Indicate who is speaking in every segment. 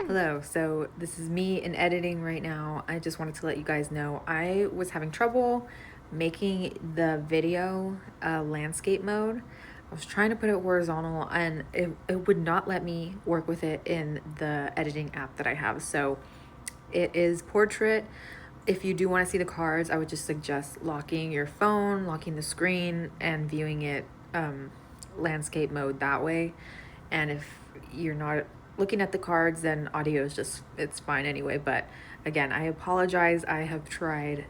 Speaker 1: Hello, so this is me in editing right now. I just wanted to let you guys know I was having trouble making the video landscape mode. I was trying to put it horizontal and it would not let me work with it in the editing app that I have. So it is portrait. If you do want to see the cards, I would just suggest locking your phone, locking the screen, and viewing it landscape mode that way. And if you're not looking at the cards, then audio is just, it's fine anyway. But again, I apologize. I have tried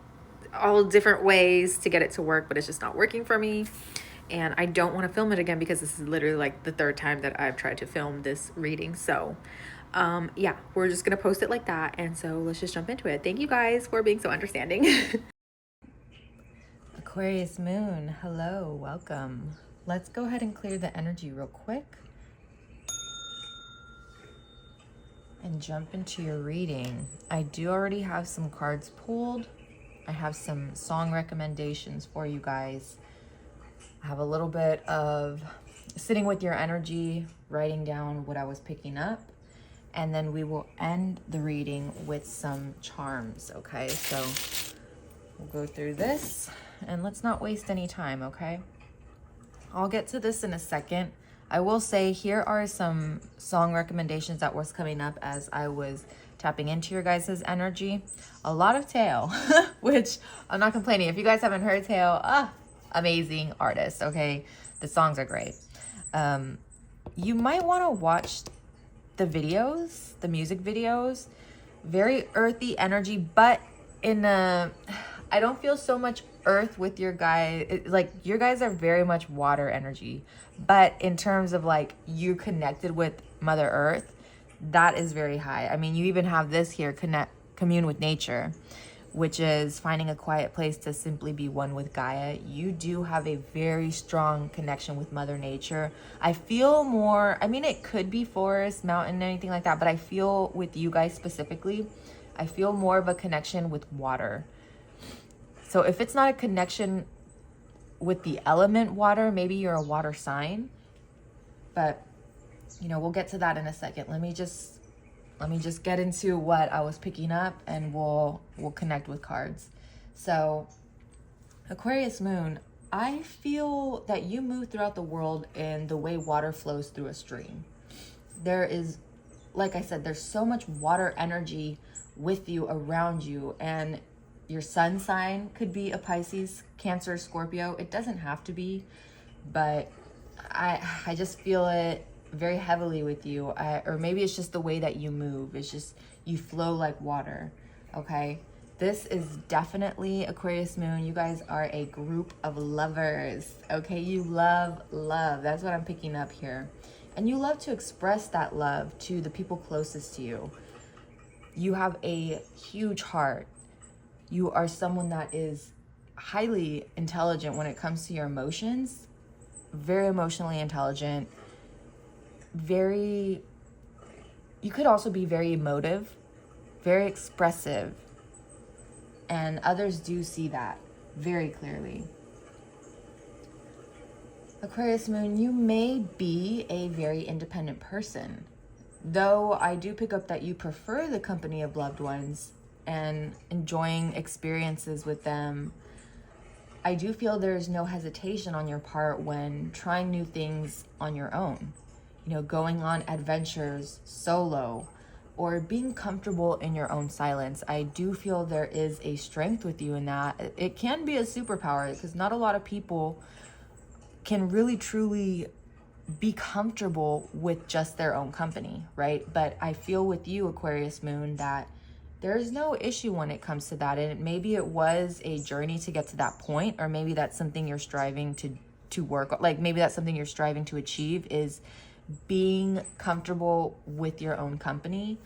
Speaker 1: all different ways to get it to work, but it's just not working for me. And I don't want to film it again because this is literally like the third time that I've tried to film this reading. So yeah, we're just gonna post it like that. And so let's just jump into it. Thank you guys for being so understanding. Aquarius moon, hello, welcome. Let's go ahead and clear the energy real quick and jump into your reading. I do already have some cards pulled. I have some song recommendations for you guys. I have a little bit of sitting with your energy, writing down what I was picking up, and then we will end the reading with some charms, okay? So we'll go through this and let's not waste any time, okay? I'll get to this in a second. I will say here are some song recommendations that was coming up as I was tapping into your guys' energy. A lot of Tail, which I'm not complaining. If you guys haven't heard Tail, amazing artist, okay? The songs are great. You might want to watch the videos, the music videos. Very earthy energy, but in a, I don't feel so much earth with your guys. Like your guys are very much water energy, but in terms of like you connected with Mother Earth, that is very high. I mean, you even have this here, commune with nature, which is finding a quiet place to simply be one with Gaia. You do have a very strong connection with Mother Nature. I feel more, I mean, it could be forest, mountain, anything like that, but I feel with you guys specifically, I feel more of a connection with water. So if it's not a connection with the element water, maybe you're a water sign, but you know, we'll get to that in a second. Let me just get into what I was picking up and we'll connect with cards. So Aquarius moon, I feel that you move throughout the world in the way water flows through a stream. There is, like I said, there's so much water energy with you, around you, and your sun sign could be a Pisces, Cancer, Scorpio. It doesn't have to be, but I just feel it very heavily with you, or maybe it's just the way that you move. It's just you flow like water, okay? This is definitely Aquarius moon. You guys are a group of lovers, okay? You love love. That's what I'm picking up here. And you love to express that love to the people closest to you. You have a huge heart. You are someone that is highly intelligent when it comes to your emotions, very emotionally intelligent, very, you could also be very emotive, very expressive, and others do see that very clearly. Aquarius moon, you may be a very independent person, though I do pick up that you prefer the company of loved ones and enjoying experiences with them. I do feel there's no hesitation on your part when trying new things on your own. You know, going on adventures solo or being comfortable in your own silence. I do feel there is a strength with you in that. It can be a superpower because not a lot of people can really truly be comfortable with just their own company, right? But I feel with you, Aquarius moon, that there's no issue when it comes to that. And maybe it was a journey to get to that point, or maybe that's something you're striving to work on. Like maybe that's something you're striving to achieve, is being comfortable with your own company.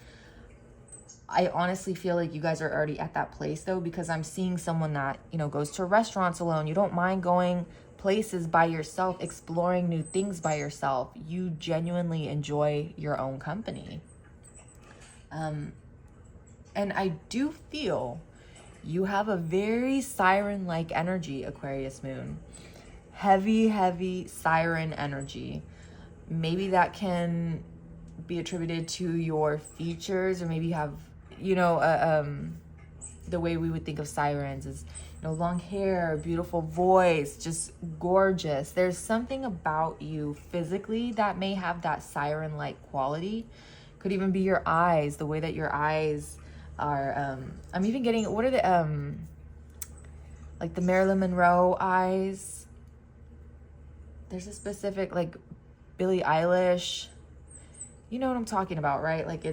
Speaker 1: I honestly feel like you guys are already at that place though, because I'm seeing someone that, you know, goes to restaurants alone. You don't mind going places by yourself, exploring new things by yourself. You genuinely enjoy your own company. And I do feel you have a very siren-like energy, Aquarius moon. Heavy, heavy siren energy. Maybe that can be attributed to your features, or maybe you have, you know, the way we would think of sirens is, you know, long hair, beautiful voice, just gorgeous. There's something about you physically that may have that siren-like quality. Could even be your eyes, the way that your eyes are. I'm even getting, what are the, like the Marilyn Monroe eyes? There's a specific, like Billie Eilish. You know what I'm talking about, right? Like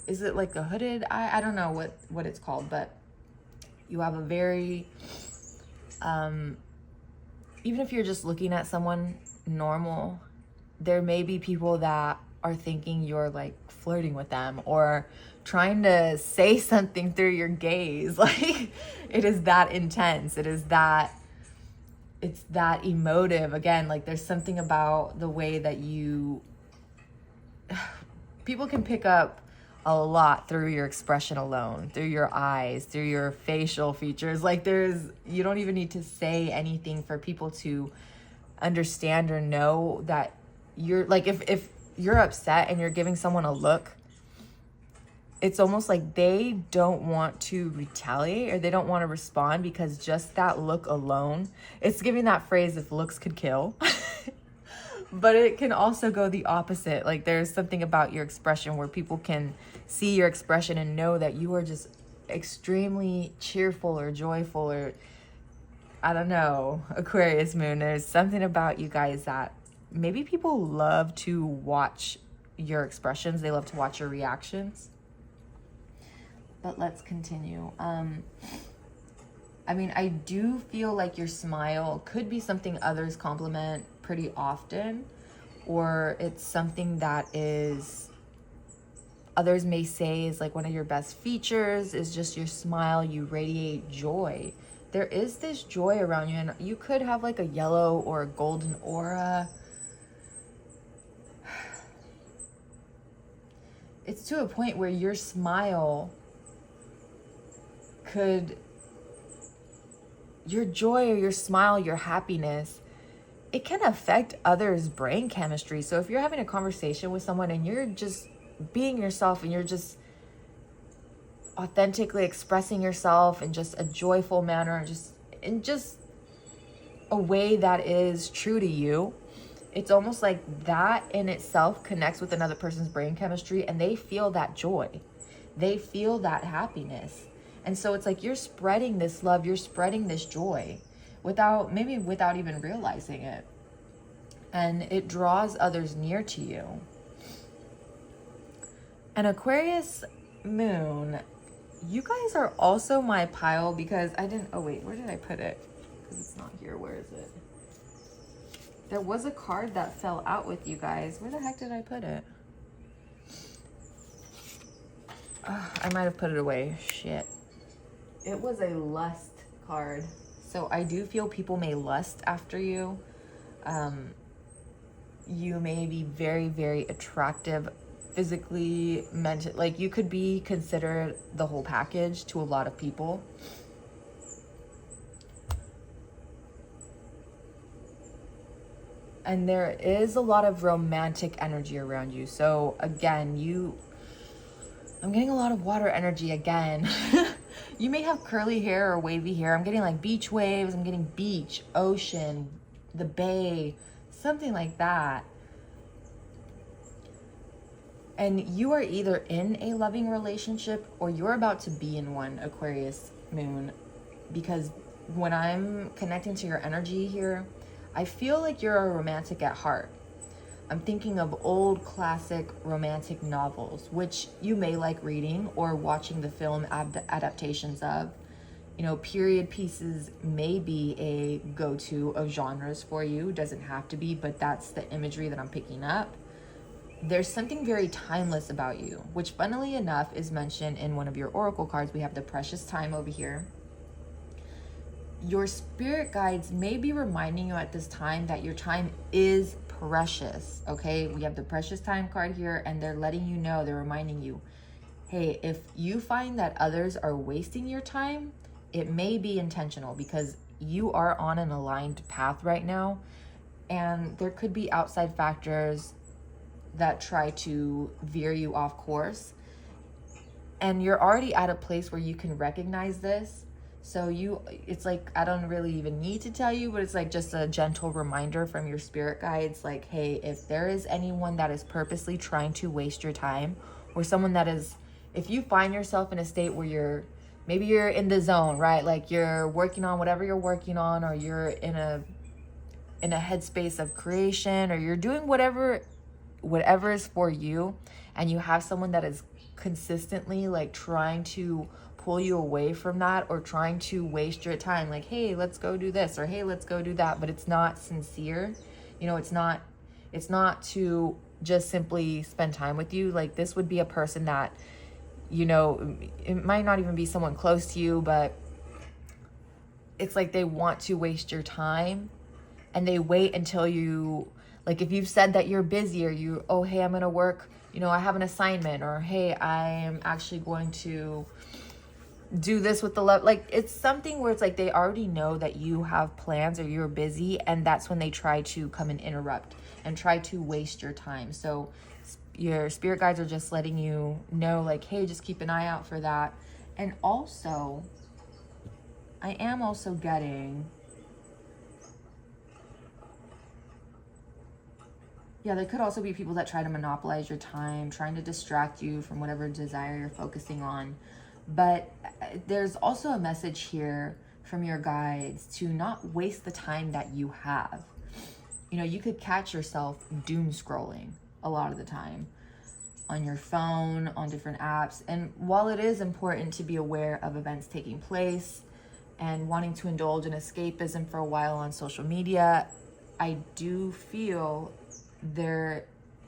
Speaker 1: is it like a hooded eye? I don't know what it's called, but you have a very, even if you're just looking at someone normal, there may be people that are thinking you're like flirting with them or trying to say something through your gaze. Like, it is that intense. It's that emotive. Again, like there's something about the way that people can pick up a lot through your expression alone, through your eyes, through your facial features. Like you don't even need to say anything for people to understand or know that you're like, if you're upset and you're giving someone a look, it's almost like they don't want to retaliate or they don't want to respond, because just that look alone, it's giving that phrase, if looks could kill. But it can also go the opposite. Like there's something about your expression where people can see your expression and know that you are just extremely cheerful or joyful, or I don't know, Aquarius moon. There's something about you guys that maybe people love to watch your expressions. They love to watch your reactions. But let's continue. I mean, I do feel like your smile could be something others compliment pretty often, or it's something that is, others may say is like one of your best features is just your smile. You radiate joy. There is this joy around you, and you could have like a yellow or a golden aura. It's to a point where your smile your joy or your smile, your happiness, it can affect others' brain chemistry. So if you're having a conversation with someone and you're just being yourself and you're just authentically expressing yourself in just a joyful manner, in just a way that is true to you, it's almost like that in itself connects with another person's brain chemistry, and they feel that joy. They feel that happiness. And so it's like you're spreading this love, you're spreading this joy without even realizing it. And it draws others near to you. And Aquarius moon, you guys are also my pile, because where did I put it? Because it's not here. Where is it? There was a card that fell out with you guys. Where the heck did I put it? I might have put it away. Shit. It was a lust card. So I do feel people may lust after you. You may be very, very attractive physically, mentally. Like you could be considered the whole package to a lot of people. And there is a lot of romantic energy around you. So again, I'm getting a lot of water energy again. You may have curly hair or wavy hair. I'm getting like beach waves. I'm getting beach, ocean, the bay, something like that. And you are either in a loving relationship or you're about to be in one, Aquarius moon. Because when I'm connecting to your energy here, I feel like you're a romantic at heart. I'm thinking of old classic romantic novels, which you may like reading or watching the film adaptations of. You know, period pieces may be a go-to of genres for you. Doesn't have to be, but that's the imagery that I'm picking up. There's something very timeless about you, which funnily enough is mentioned in one of your oracle cards. We have the precious time over here. Your spirit guides may be reminding you at this time that your time is precious, okay? We have the precious time card here, and they're letting you know, they're reminding you, hey, if you find that others are wasting your time, it may be intentional, because you are on an aligned path right now, and there could be outside factors that try to veer you off course. And you're already at a place where you can recognize this. So it's like, I don't really even need to tell you, but it's like just a gentle reminder from your spirit guides. Like, hey, if there is anyone that is purposely trying to waste your time, or someone that is, if you find yourself in a state where maybe you're in the zone, right? Like you're working on whatever you're working on, or you're in a headspace of creation, or you're doing whatever is for you, and you have someone that is consistently like trying to pull you away from that, or trying to waste your time, like, hey, let's go do this, or hey, let's go do that, but it's not sincere, it's not to just simply spend time with you. Like, this would be a person that, it might not even be someone close to you, but it's like they want to waste your time, and they wait until you, like, if you've said that you're busy, or oh, hey, I'm gonna work, I have an assignment, or hey, I am actually going to do this with the love. Like, it's something where it's like they already know that you have plans, or you're busy, and that's when they try to come and interrupt and try to waste your time. So your spirit guides are just letting you know, like, hey, just keep an eye out for that. And also, I am also getting, there could also be people that try to monopolize your time, trying to distract you from whatever desire you're focusing on. But there's also a message here from your guides to not waste the time that you have. You could catch yourself doom scrolling a lot of the time on your phone, on different apps. And while it is important to be aware of events taking place and wanting to indulge in escapism for a while on social media, I do feel there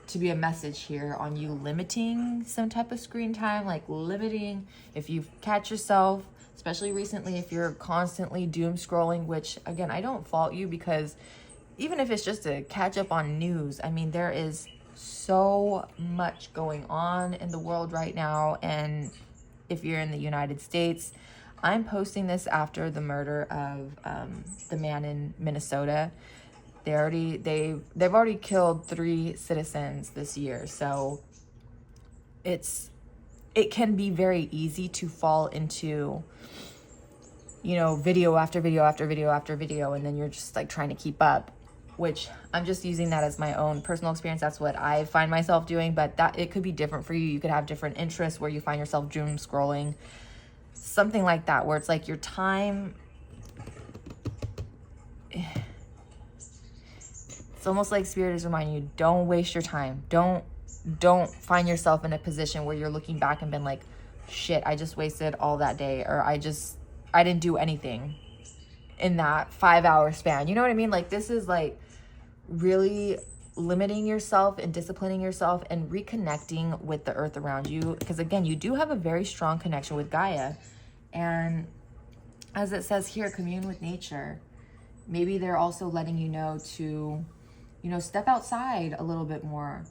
Speaker 1: to be a message here on you limiting some type of screen time, like limiting, if you catch yourself, especially recently, if you're constantly doom scrolling, which again, I don't fault you, because even if it's just to catch up on news, I mean, there is so much going on in the world right now. And if you're in the United States, I'm posting this after the murder of the man in Minnesota. They've already killed 3 citizens this year. So it can be very easy to fall into, video after video after video after video, and then you're just like trying to keep up, which I'm just using that as my own personal experience. That's what I find myself doing, but that it could be different for you. You could have different interests where you find yourself doom scrolling, something like that, where it's like your time, it's almost like Spirit is reminding you, don't waste your time. Don't find yourself in a position where you're looking back and been like, shit, I just wasted all that day, or I didn't do anything in that 5-hour span. You know what I mean? Like, this is like really limiting yourself and disciplining yourself and reconnecting with the earth around you. Because again, you do have a very strong connection with Gaia. And as it says here, commune with nature. Maybe they're also letting you know to, step outside a little bit more.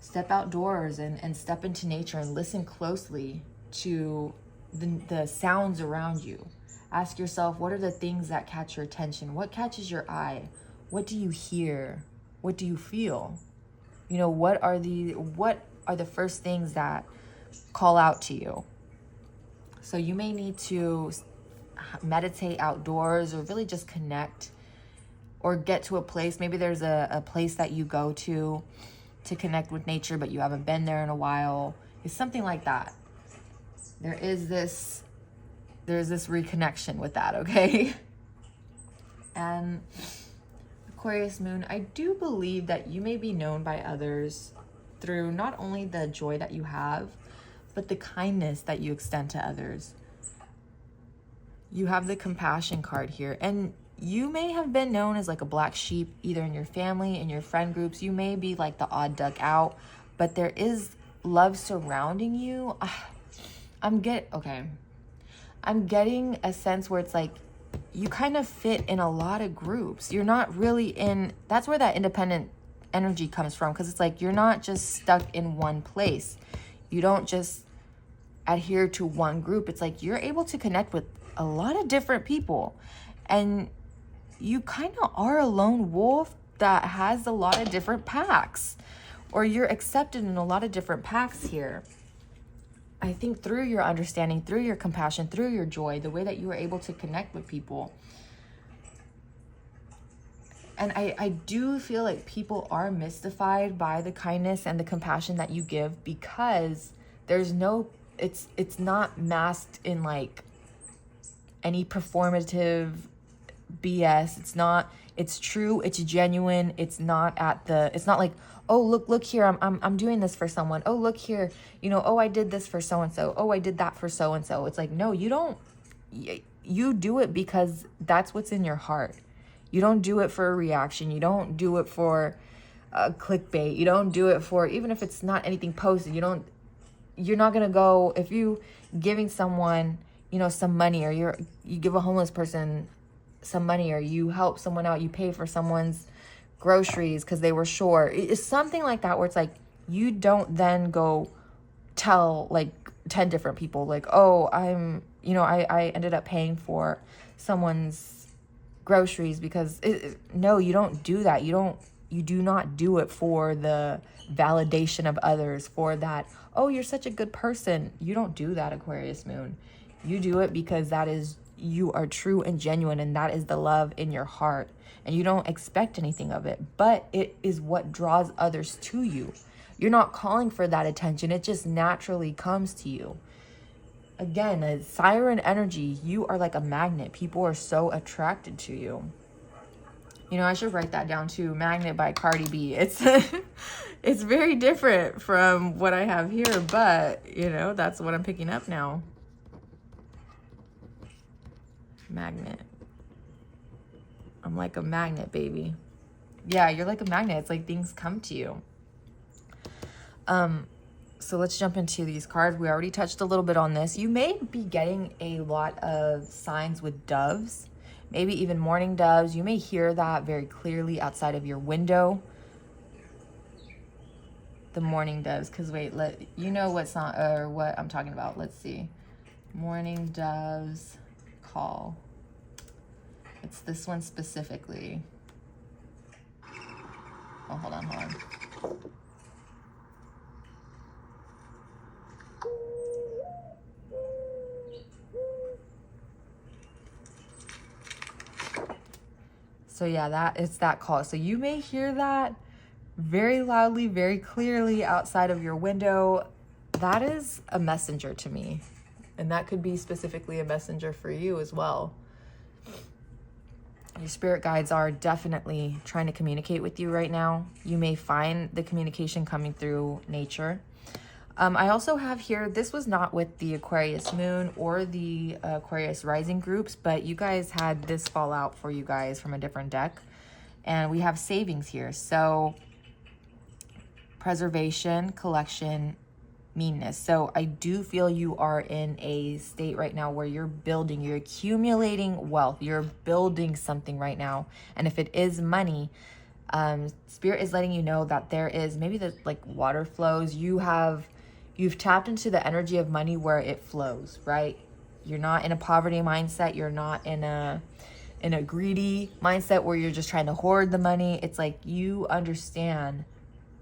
Speaker 1: Step outdoors and step into nature and listen closely to the sounds around you. Ask yourself, what are the things that catch your attention? What catches your eye? What do you hear? What do you feel? What are the first things that call out to you? So you may need to meditate outdoors, or really just connect, or get to a place. Maybe there's a place that you go to connect with nature, but you haven't been there in a while. It's something like that. There's this reconnection with that, okay? And Aquarius moon, I do believe that you may be known by others through not only the joy that you have, but the kindness that you extend to others. You have the compassion card here, and you may have been known as like a black sheep, either in your family, in your friend groups. You may be like the odd duck out, but there is love surrounding you. I'm getting a sense where it's like you kind of fit in a lot of groups. You're not really in, that's where that independent energy comes from, because it's like you're not just stuck in one place. You don't just adhere to one group. It's like you're able to connect with a lot of different people, and you kind of are a lone wolf that has a lot of different packs, or you're accepted in a lot of different packs here. I think through your understanding, through your compassion, through your joy, the way that you are able to connect with people. And I do feel like people are mystified by the kindness and the compassion that you give, because there's no, it's not masked in like any performative BS. It's not, it's true, it's genuine. It's not like, oh, look here, I'm doing this for someone. Oh, look here, you know, oh, I did this for so-and-so. Oh, I did that for so-and-so. It's like, no, you don't, you do it because that's what's in your heart. You don't do it for a reaction. You don't do it for clickbait. You don't do it for, even if it's not anything posted, you're not going to go, if you giving someone, you know, some money, or you give a homeless person some money, or you help someone out, you pay for someone's groceries because they were short. It's something like that, where it's like, you don't then go tell like 10 different people like, oh, I ended up paying for someone's groceries because no, you don't do that. You do not do it for the validation of others, for that, oh, you're such a good person. You don't do that, Aquarius moon. You do it because that is, you are true and genuine, and that is the love in your heart, and you don't expect anything of it, but it is what draws others to you. You're not calling for that attention. It just naturally comes to you. Again, a siren energy, you are like a magnet. People are so attracted to you. You know, I should write that down too. Magnet by Cardi B. It's it's very different from what I have here, but you know, that's what I'm picking up now. Magnet. I'm like a magnet, baby. Yeah, you're like a magnet. It's like things come to you. So let's jump into these cards. We already touched a little bit on this. You may be getting a lot of signs with doves, maybe even mourning doves. You may hear that very clearly outside of your window. The mourning doves, because wait, you know what song or what I'm talking about. Let's see. Mourning doves call. It's this one specifically. Oh, hold on. So yeah, it's that call. So you may hear that very loudly, very clearly outside of your window. That is a messenger to me. And that could be specifically a messenger for you as well. Your spirit guides are definitely trying to communicate with you right now. You may find the communication coming through nature. I also have here, this was not with the Aquarius moon or the Aquarius rising groups, but you guys had this fall out for you guys from a different deck. And we have savings here. So preservation, collection, meanness. So I do feel you are in a state right now where you're building, you're accumulating wealth, you're building something right now. And if it is money, spirit is letting you know that there is maybe the like water flows. You've tapped into the energy of money where it flows, right? You're not in a poverty mindset. You're not in a greedy mindset where you're just trying to hoard the money. It's like you understand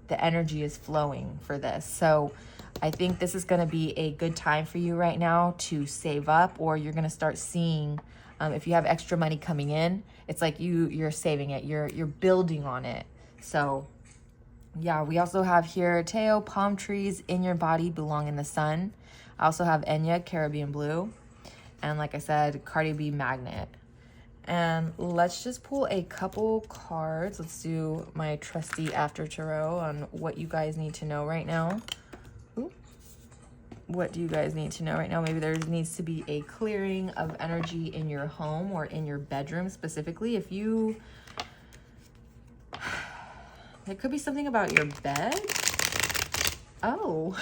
Speaker 1: the energy is flowing for this. So I think this is going to be a good time for you right now to save up, or you're going to start seeing, if you have extra money coming in, it's like you're saving it. You're building on it. So yeah, we also have here Teo, palm trees in your body belong in the sun. I also have Enya, Caribbean blue. And like I said, Cardi B, magnet. And let's just pull a couple cards. Let's do my trusty after tarot on what you guys need to know right now. Ooh. What do you guys need to know right now? Maybe there needs to be a clearing of energy in your home or in your bedroom specifically. If you... It could be something about your bed. Oh.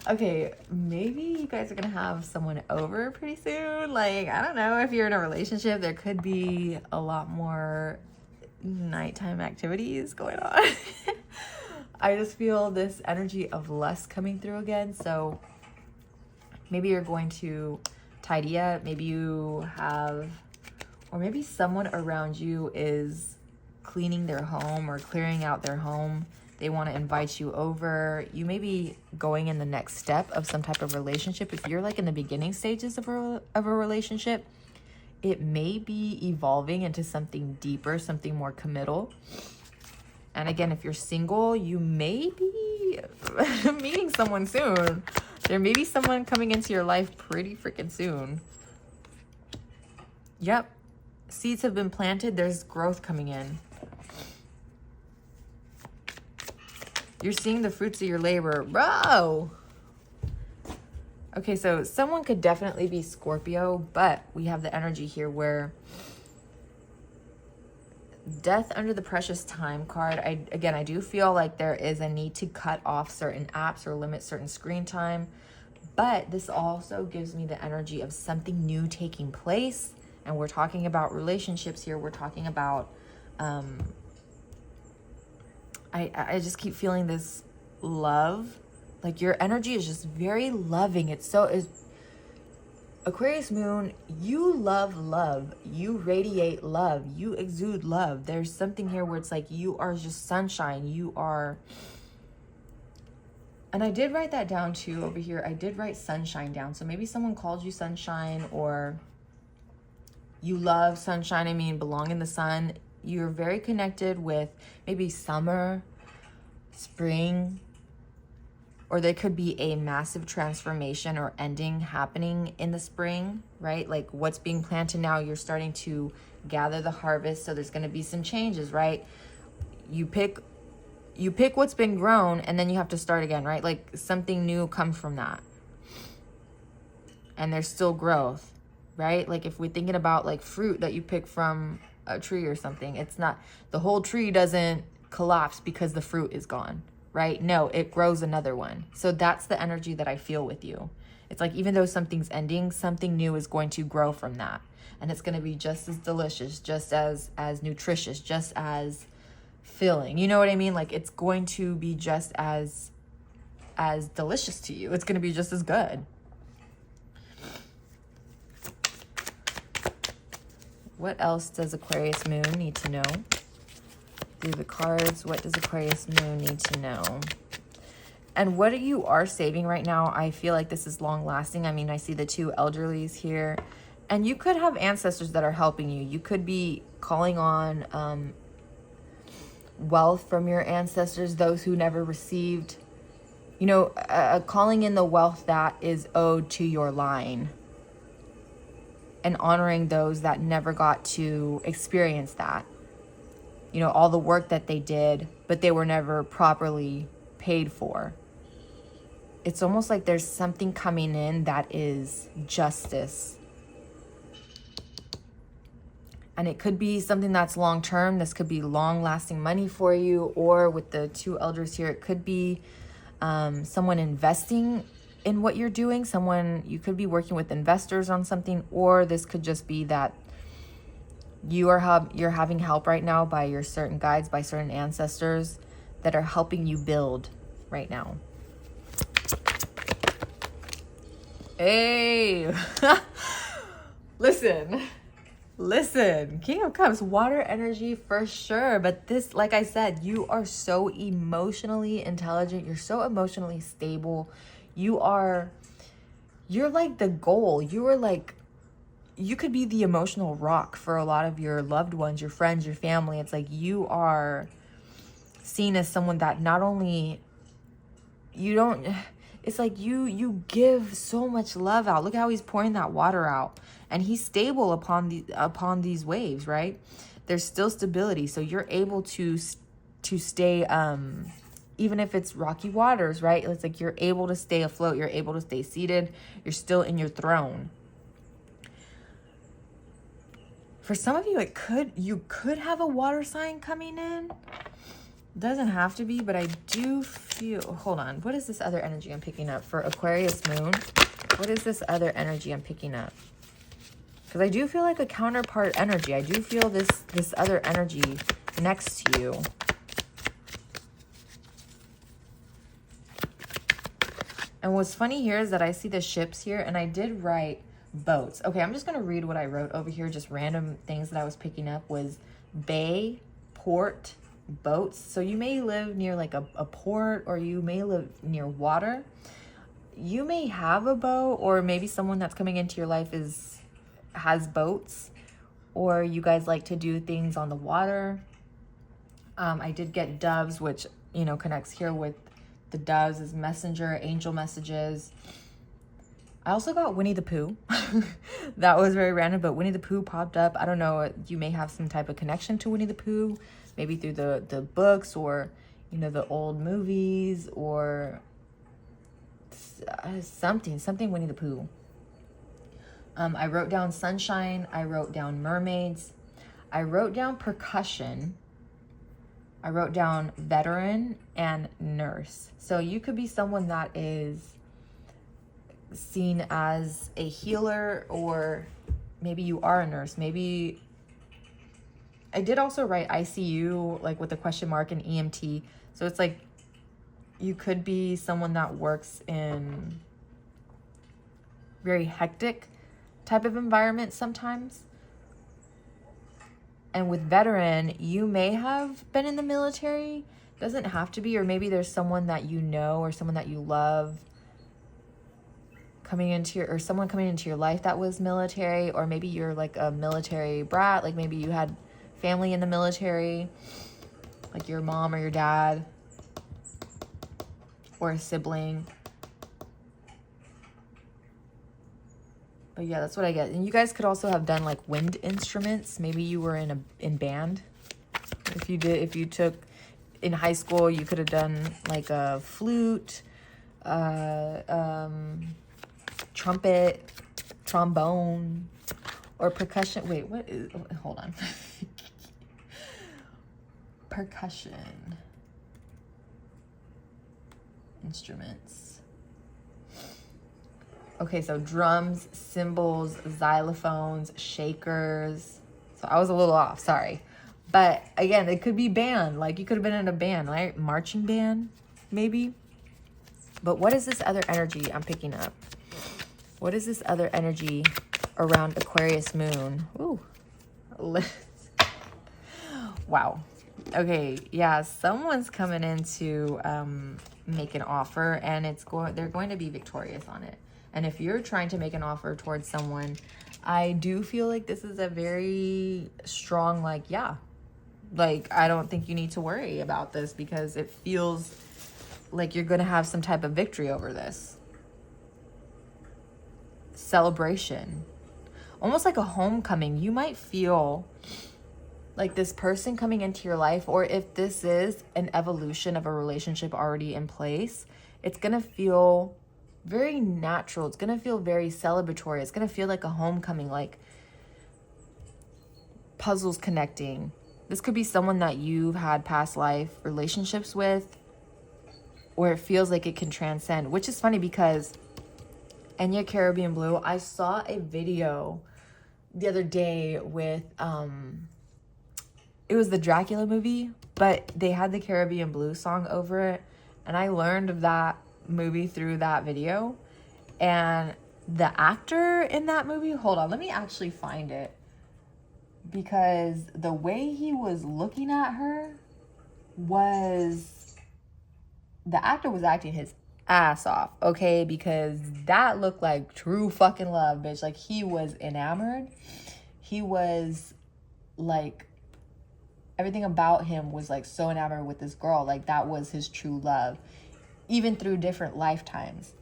Speaker 1: Okay, maybe you guys are gonna have someone over pretty soon. Like, I don't know, if you're in a relationship, there could be a lot more nighttime activities going on. I just feel this energy of lust coming through again. So maybe you're going to tidy up. Maybe you have, or maybe someone around you is cleaning their home or clearing out their home. They want to invite you over. You may be going in the next step of some type of relationship. If you're like in the beginning stages of a relationship, it may be evolving into something deeper, something more committal. And again, if you're single, you may be meeting someone soon. There may be someone coming into your life pretty freaking soon. Yep. Seeds have been planted. There's growth coming in. You're seeing the fruits of your labor. Bro! Okay, so someone could definitely be Scorpio, but we have the energy here where death under the precious time card. I do feel like there is a need to cut off certain apps or limit certain screen time, but this also gives me the energy of something new taking place. And we're talking about relationships here. We're talking about, I just keep feeling this love. Like your energy is just very loving. It's Aquarius moon, you love love. You radiate love. You exude love. There's something here where it's like you are just sunshine. You are, and I did write that down too over here. I did write sunshine down. So maybe someone called you sunshine, or you love sunshine. I mean, belong in the sun. You're very connected with maybe summer, spring, or there could be a massive transformation or ending happening in the spring, right? Like what's being planted now, you're starting to gather the harvest. So there's going to be some changes, right? You pick what's been grown and then you have to start again, right? Like something new comes from that. And there's still growth, right? Like if we're thinking about like fruit that you pick from a tree or something, it's not, the whole tree doesn't collapse because the fruit is gone, right? No, it grows another one. So that's the energy that I feel with you. It's like, even though something's ending, something new is going to grow from that. And it's going to be just as delicious, just as nutritious, just as filling. You know what I mean? Like it's going to be just as delicious to you. It's going to be just as good. What else does Aquarius moon need to know? Through the cards, what does Aquarius moon need to know? And what you are saving right now, I feel like this is long lasting. I mean, I see the two elderlies here, and you could have ancestors that are helping you. You could be calling on wealth from your ancestors, those who never received, you know, calling in the wealth that is owed to your line, and honoring those that never got to experience that. You know, all the work that they did, but they were never properly paid for. It's almost like there's something coming in that is justice. And it could be something that's long-term. This could be long-lasting money for you. Or with the two elders here, it could be someone investing in what you're doing. You could be working with investors on something. Or this could just be that you're having help right now by your certain guides, by certain ancestors that are helping you build right now. Hey, listen, King of Cups, water energy for sure. But this, like I said, you are so emotionally intelligent. You're so emotionally stable. You're like the goal. You could be the emotional rock for a lot of your loved ones, your friends, your family. It's like you are seen as someone that not only it's like you give so much love out. Look how he's pouring that water out, and he's stable upon these waves, right? There's still stability, so you're able to stay, even if it's rocky waters, right? It's like you're able to stay afloat. You're able to stay seated. You're still in your throne. For some of you, you could have a water sign coming in. Doesn't have to be, but I do feel, hold on. What is this other energy I'm picking up for Aquarius moon? What is this other energy I'm picking up? Because I do feel like a counterpart energy. I do feel this other energy next to you. And what's funny here is that I see the ships here, and I did write boats. Okay, I'm just going to read what I wrote over here. Just random things that I was picking up was bay, port, boats. So you may live near like a port, or you may live near water. You may have a boat, or maybe someone that's coming into your life has boats, or you guys like to do things on the water. I did get doves, which, you know, connects here with the doves as messenger, angel messages. I also got Winnie the Pooh. That was very random, but Winnie the Pooh popped up. I don't know, you may have some type of connection to Winnie the Pooh, maybe through the books, or, you know, the old movies, or something Winnie the Pooh. I wrote down sunshine. I wrote down mermaids. I wrote down percussion. I wrote down veteran and nurse. So you could be someone that is seen as a healer, or maybe you are a nurse. Maybe I did also write ICU, like with a question mark, and EMT. So it's like you could be someone that works in very hectic type of environment sometimes. And with veteran, you may have been in the military. Doesn't have to be, or maybe there's someone that you know, or someone that you love someone coming into your life that was military, or maybe you're like a military brat, like maybe you had family in the military, like your mom or your dad, or a sibling. But yeah, that's what I get. And you guys could also have done like wind instruments. Maybe you were in band. If you took in high school, you could have done like a flute, trumpet, trombone, or percussion. Wait, hold on. Percussion instruments. Okay, so drums, cymbals, xylophones, shakers. So I was a little off, sorry. But again, it could be band. Like you could have been in a band, right? Marching band, maybe. But what is this other energy I'm picking up? What is this other energy around Aquarius moon? Ooh. Wow. Okay, yeah, someone's coming in to make an offer, and they're going to be victorious on it. And if you're trying to make an offer towards someone, I do feel like this is a very strong, like, yeah. Like, I don't think you need to worry about this, because it feels like you're going to have some type of victory over this. Celebration. Almost like a homecoming. You might feel like this person coming into your life, or if this is an evolution of a relationship already in place, it's going to feel very natural. It's going to feel very celebratory. It's going to feel like a homecoming, like puzzles connecting. This could be someone that you've had past life relationships with, or it feels like it can transcend, which is funny because Enya Caribbean Blue, I saw a video the other day with, it was the Dracula movie, but they had the Caribbean Blue song over it. And I learned of that movie through that video. And the actor in that movie, hold on, let me actually find it. Because the way he was looking at her was, the actor was acting his ass off, okay? Because that looked like true fucking love, bitch. Like, he was enamored. He was like, everything about him was like so enamored with this girl. Like, that was his true love, even through different lifetimes.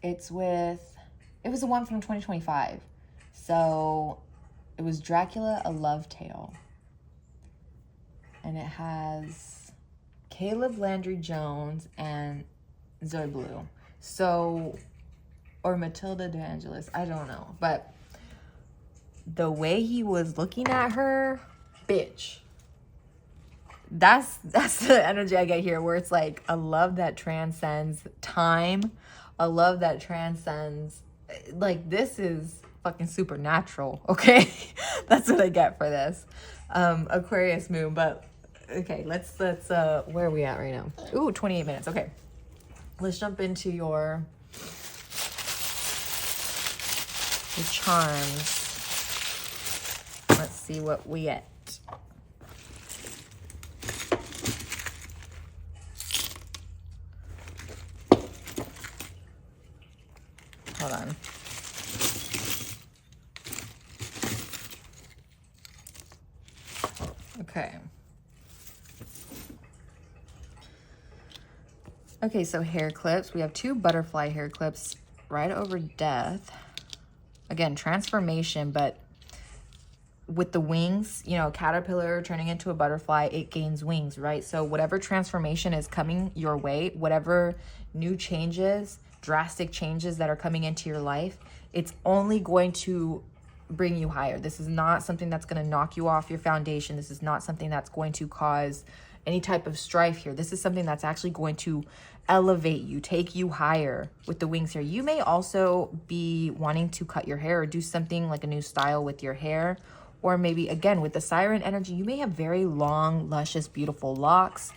Speaker 1: It was the one from 2025. So it was Dracula, A Love Tale. And it has Caleb Landry Jones and Zoe Blue. So, or Matilda DeAngelis, I don't know. But the way he was looking at her, bitch. That's the energy I get here, where it's like a love that transcends time, a love that transcends, like, this is fucking supernatural, okay? That's what I get for this Aquarius moon. But okay, let's where are we at right now? Ooh, 28 minutes. Okay, let's jump into your charms. Let's see what we get. Hold on. Okay. Okay, so hair clips. We have 2 butterfly hair clips right over death. Again, transformation, but with the wings, you know, caterpillar turning into a butterfly, it gains wings, right? So whatever transformation is coming your way, whatever new changes, drastic changes that are coming into your life, it's only going to bring you higher. This is not something that's going to knock you off your foundation. This is not something that's going to cause any type of strife here. This is something that's actually going to elevate you, take you higher with the wings here. You may also be wanting to cut your hair or do something like a new style with your hair. Or maybe, again, with the siren energy, you may have very long, luscious, beautiful locks.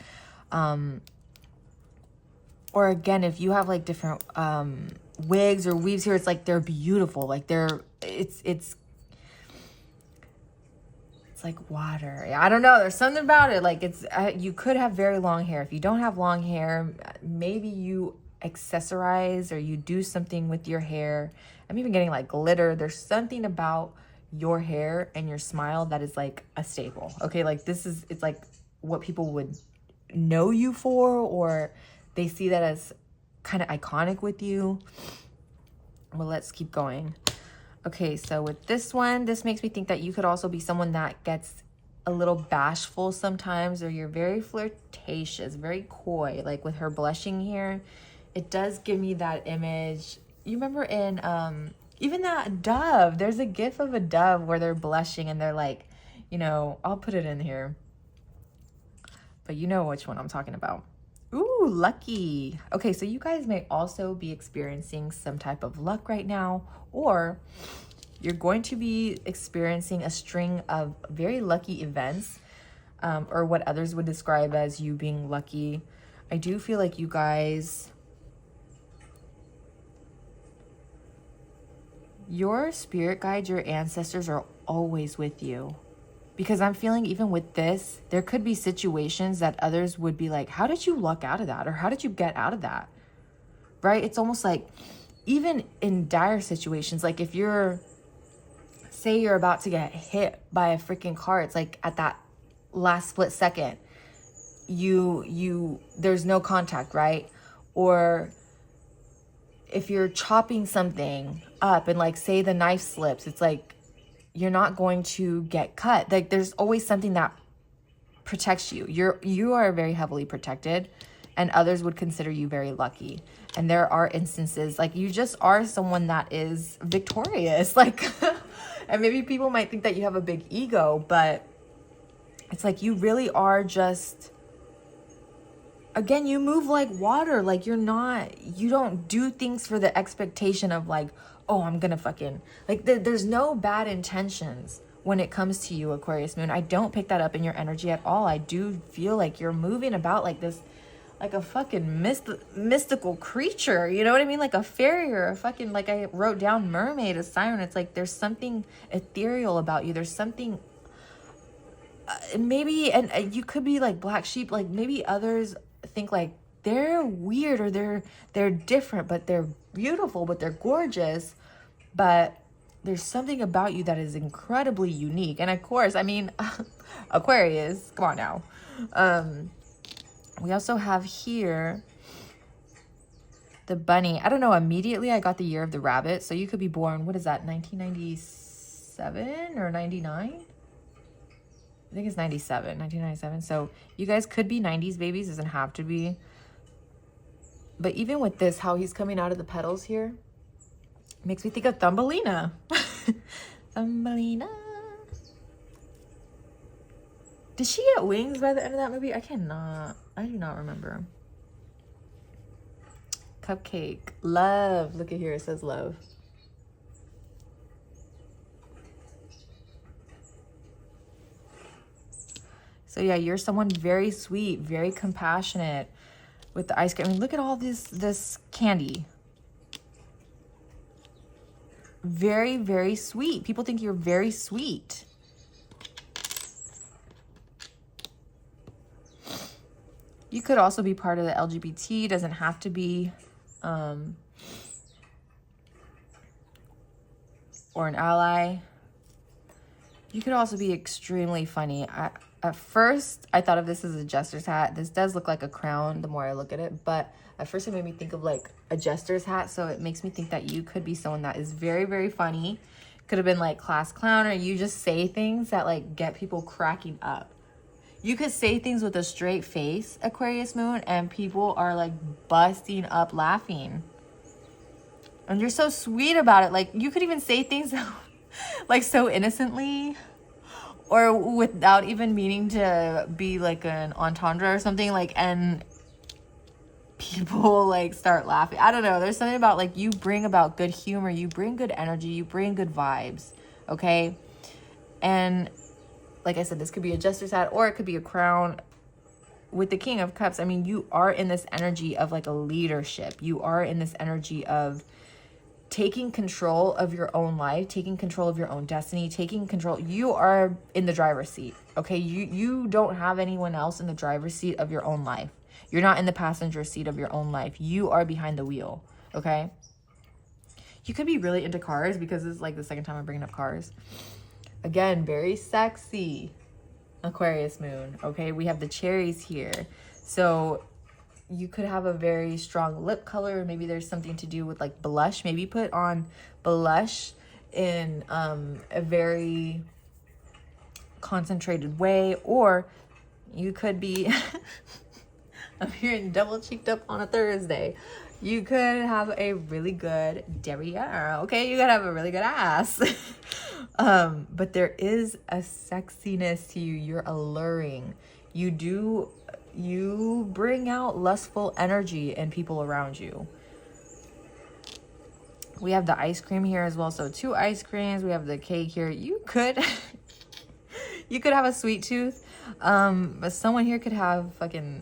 Speaker 1: Or again, if you have like different wigs or weaves here, it's like they're beautiful. Like it's like water. I don't know. There's something about it. Like it's, you could have very long hair. If you don't have long hair, maybe you accessorize or you do something with your hair. I'm even getting like glitter. There's something about your hair and your smile that is like a staple. Okay, like this is, it's like what people would know you for, or they see that as kind of iconic with you. Well, let's keep going. Okay, so with this one, this makes me think that you could also be someone that gets a little bashful sometimes, or you're very flirtatious, very coy. Like with her blushing here, it does give me that image. You remember in even that dove, there's a gif of a dove where they're blushing and they're like, you know, I'll put it in here, but you know which one I'm talking about. Ooh, lucky. Okay, so you guys may also be experiencing some type of luck right now, or you're going to be experiencing a string of very lucky events, or what others would describe as you being lucky. I do feel like you guys, your spirit guides, your ancestors are always with you. Because I'm feeling even with this, there could be situations that others would be like, how did you luck out of that? Or how did you get out of that? Right? It's almost like even in dire situations, like if you're, say you're about to get hit by a freaking car, it's like at that last split second, there's no contact, right? Or if you're chopping something up and like say the knife slips, it's like you're not going to get cut. Like there's always something that protects you. You are very heavily protected, and others would consider you very lucky. And there are instances like you just are someone that is victorious. Like and maybe people might think that you have a big ego, but it's like you really are just, again, you move like water. Like you don't do things for the expectation of like, oh, I'm gonna fucking, like there's no bad intentions when it comes to you, Aquarius moon. I don't pick that up in your energy at all. I do feel like you're moving about like this, like a fucking mystical creature. You know what I mean? Like a fairy or a fucking, like I wrote down mermaid, a siren. It's like there's something ethereal about you. There's something, maybe, and you could be like black sheep. Like maybe others think like they're weird or they're different, but they're beautiful, but they're gorgeous. But there's something about you that is incredibly unique. And of course, I mean, Aquarius, come on now. We also have here the bunny. I don't know, immediately I got the year of the rabbit. So you could be born, what is that, 1997 or 99? I think it's 1997. So you guys could be 90s babies, doesn't have to be. But even with this, how he's coming out of the petals here, makes me think of Thumbelina. Thumbelina. Did she get wings by the end of that movie? I do not remember. Cupcake. Love. Look at here, it says love. So yeah, you're someone very sweet, very compassionate with the ice cream. I mean, look at all this candy. Very, very sweet. People think you're very sweet. You could also be part of the LGBT. Doesn't have to be. or an ally. You could also be extremely funny. At first, I thought of this as a jester's hat. This does look like a crown the more I look at it, but at first it made me think of like a jester's hat, so it makes me think that you could be someone that is very, very funny. Could have been like class clown, or you just say things that like get people cracking up. You could say things with a straight face, Aquarius moon, and people are like busting up laughing. And you're so sweet about it. Like you could even say things like so innocently, or without even meaning to be like an entendre or something, like, and people like start laughing. I don't know. There's something about like you bring about good humor, you bring good energy, you bring good vibes. Okay. And like I said, this could be a jester's hat or it could be a crown. With the King of Cups, I mean, you are in this energy of like a leadership. You are in this energy of taking control of your own life, taking control of your own destiny, taking control. You are in the driver's seat, okay? You don't have anyone else in the driver's seat of your own life. You're not in the passenger seat of your own life. You are behind the wheel, okay? You could be really into cars because this is like the second time I'm bringing up cars. Again, very sexy, Aquarius moon, okay? We have the cherries here. So you could have a very strong lip color. Maybe there's something to do with like blush. Maybe put on blush in a very concentrated way. Or you could be, I'm hearing double cheeked up on a Thursday. You could have a really good derriere, okay? You could have a really good ass. But there is a sexiness to you. You're alluring. You bring out lustful energy in people around you. We have the ice cream here as well. So 2 ice creams. We have the cake here. You could have a sweet tooth. But someone here could have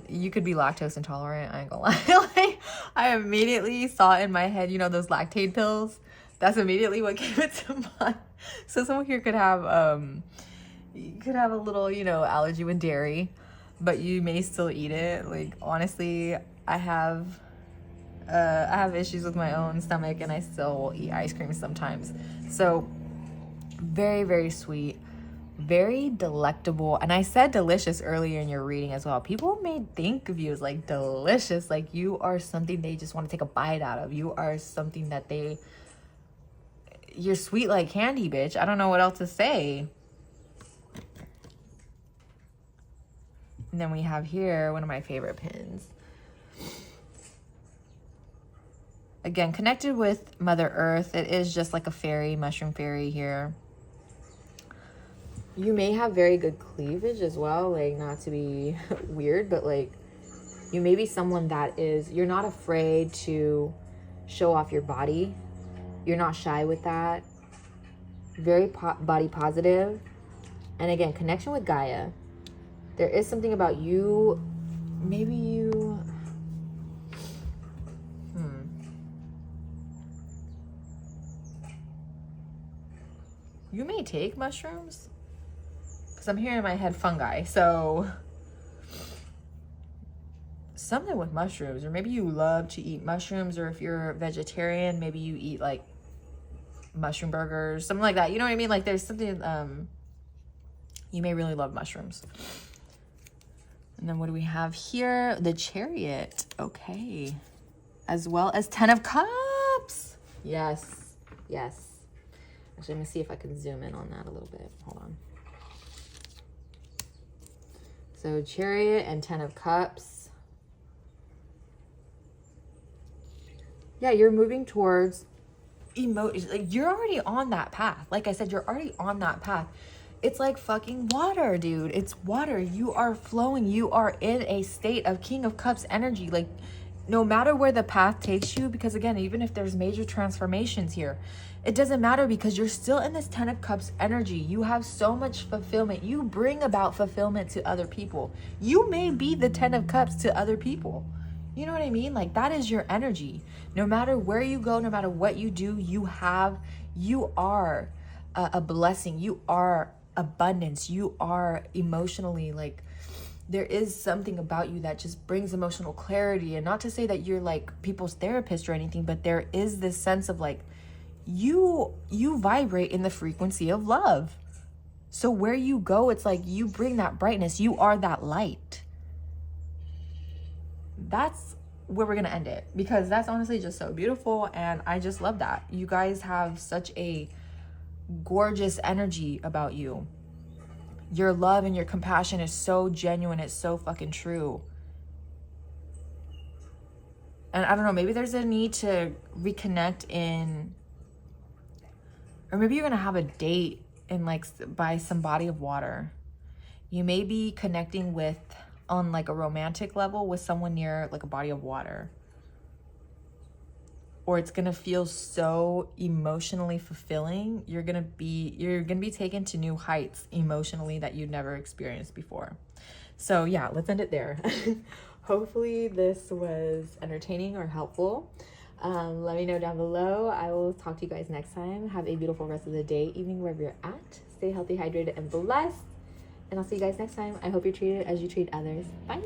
Speaker 1: you could be lactose intolerant. I ain't gonna lie. Like, I immediately saw in my head, you know, those lactate pills. That's immediately what came into mind. So someone here could have, you could have a little, you know, allergy with dairy, but you may still eat it. Like, honestly, I have issues with my own stomach and I still will eat ice cream sometimes. So very, very sweet, very delectable. And I said delicious earlier in your reading as well. People may think of you as like delicious, like you are something they just want to take a bite out of. You are something that you're sweet like candy, bitch. I don't know what else to say. And then we have here one of my favorite pins. Again, connected with Mother Earth. It is just like a fairy, mushroom fairy here. You may have very good cleavage as well. Like, not to be weird, but like you may be someone that you're not afraid to show off your body. You're not shy with that. Very body positive. And again, connection with Gaia. There is something about you. Maybe you... You may take mushrooms. Because I'm hearing in my head fungi. So something with mushrooms. Or maybe you love to eat mushrooms. Or if you're vegetarian, maybe you eat like mushroom burgers, something like that. You know what I mean? Like there's something, you may really love mushrooms. And then what do we have here? The Chariot. Okay. As well as 10 of Cups. Yes. Yes. Actually, I'm going to see if I can zoom in on that a little bit. Hold on. So Chariot and 10 of Cups. Yeah, you're moving towards like you're already on that path. Like I said, you're already on that path. It's like fucking water, dude. It's water. You are flowing. You are in a state of King of Cups energy. Like, no matter where the path takes you, because again, even if there's major transformations here, it doesn't matter because you're still in this 10 of Cups energy. You have so much fulfillment. You bring about fulfillment to other people. You may be the 10 of Cups to other people. You know what I mean? Like, that is your energy. No matter where you go, no matter what you do, you are a blessing. You are abundance. You are emotionally, like, there is something about you that just brings emotional clarity. And not to say that you're like people's therapist or anything, but there is this sense of like, you vibrate in the frequency of love. So where you go, it's like you bring that brightness. You are that light. That's where we're gonna end it, because that's honestly just so beautiful, and I just love that. You guys have such a gorgeous energy about you. Your love and your compassion is so genuine. It's so fucking true. And I don't know, maybe there's a need to reconnect in, or maybe you're gonna have a date in like by some body of water. You may be connecting with, on like a romantic level, with someone near like a body of water. Or it's gonna feel so emotionally fulfilling. You're gonna be taken to new heights emotionally that you've never experienced before. So yeah, let's end it there. Hopefully this was entertaining or helpful. Let me know down below. I will talk to you guys next time. Have a beautiful rest of the day, evening, wherever you're at. Stay healthy, hydrated, and blessed. And I'll see you guys next time. I hope you're treated as you treat others. Bye.